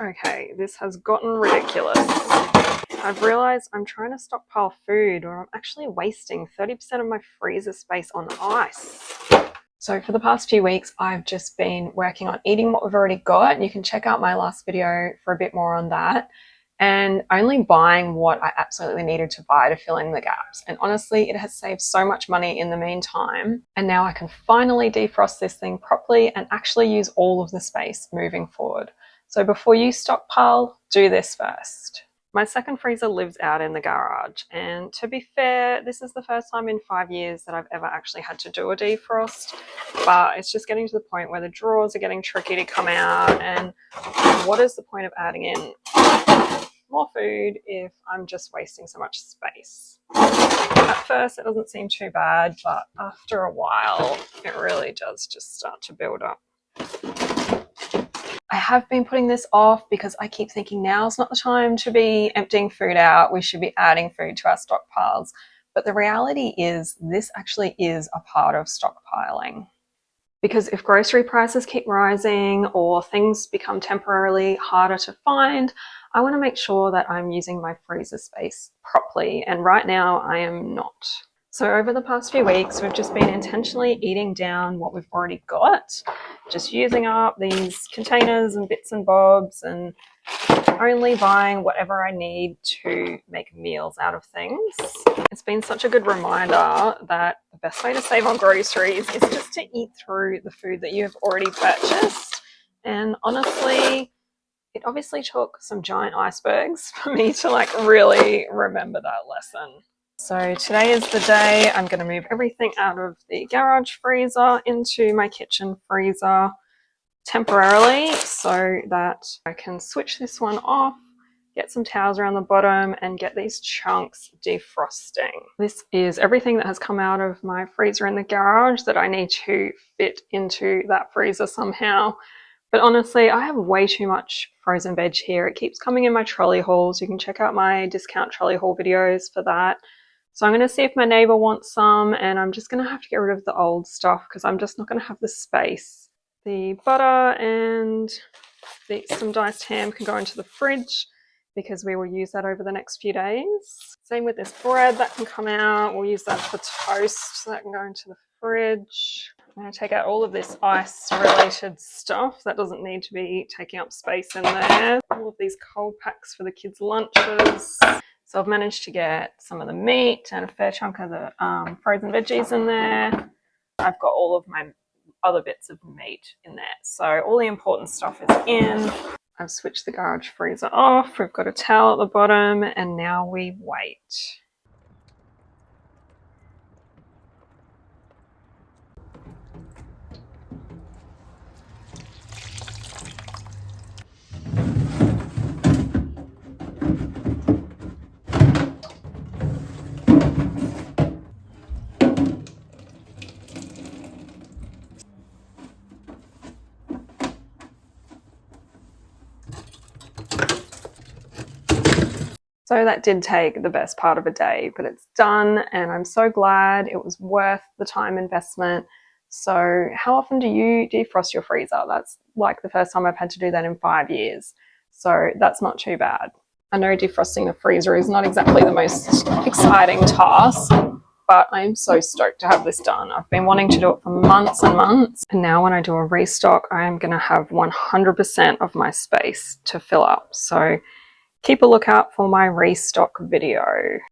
Okay, this has gotten ridiculous. I've realized I'm trying to stockpile food, or I'm actually wasting 30% of my freezer space on ice. So for the past few weeks, I've just been working on eating what we've already got. You can check out my last video for a bit more on that. And only buying what I absolutely needed to buy to fill in the gaps. And honestly, it has saved so much money in the meantime. And now I can finally defrost this thing properly and actually use all of the space moving forward. So before you stockpile, do this first. My second freezer lives out in the garage, and to be fair, this is the first time in 5 years that I've ever actually had to do a defrost, but it's just getting to the point where the drawers are getting tricky to come out, and what is the point of adding in more food if I'm just wasting so much space? At first it doesn't seem too bad, but after a while it really does just start to build up. I have been putting this off because I keep thinking now's not the time to be emptying food out. We should be adding food to our stockpiles. But the reality is this actually is a part of stockpiling. Because if grocery prices keep rising or things become temporarily harder to find, I want to make sure that I'm using my freezer space properly. And right now I am not. So over the past few weeks, we've just been intentionally eating down what we've already got, just using up these containers and bits and bobs and only buying whatever I need to make meals out of things. It's been such a good reminder that the best way to save on groceries is just to eat through the food that you've already purchased. And honestly, it obviously took some giant icebergs for me to really remember that lesson. So today is the day I'm going to move everything out of the garage freezer into my kitchen freezer temporarily so that I can switch this one off, get some towels around the bottom and get these chunks defrosting. This is everything that has come out of my freezer in the garage that I need to fit into that freezer somehow. But honestly, I have way too much frozen veg here. It keeps coming in my trolley hauls. You can check out my discount trolley haul videos for that. So I'm going to see if my neighbour wants some, and I'm just going to have to get rid of the old stuff because I'm just not going to have the space. The butter and some diced ham can go into the fridge because we will use that over the next few days. Same with this bread that can come out. We'll use that for toast, so that can go into the fridge. I'm going to take out all of this ice-related stuff that doesn't need to be taking up space in there. All of these cold packs for the kids' lunches. So I've managed to get some of the meat and a fair chunk of the frozen veggies in there. I've got all of my other bits of meat in there. So all the important stuff is in. I've switched the garage freezer off. We've got a towel at the bottom and now we wait. So that did take the best part of a day, but it's done and I'm so glad. It was worth the time investment. So how often do you defrost your freezer? That's like the first time I've had to do that in 5 years. So that's not too bad. I know defrosting the freezer is not exactly the most exciting task, but I'm so stoked to have this done. I've been wanting to do it for months and months. And now when I do a restock, I am going to have 100% of my space to fill up. So keep a lookout for my restock video.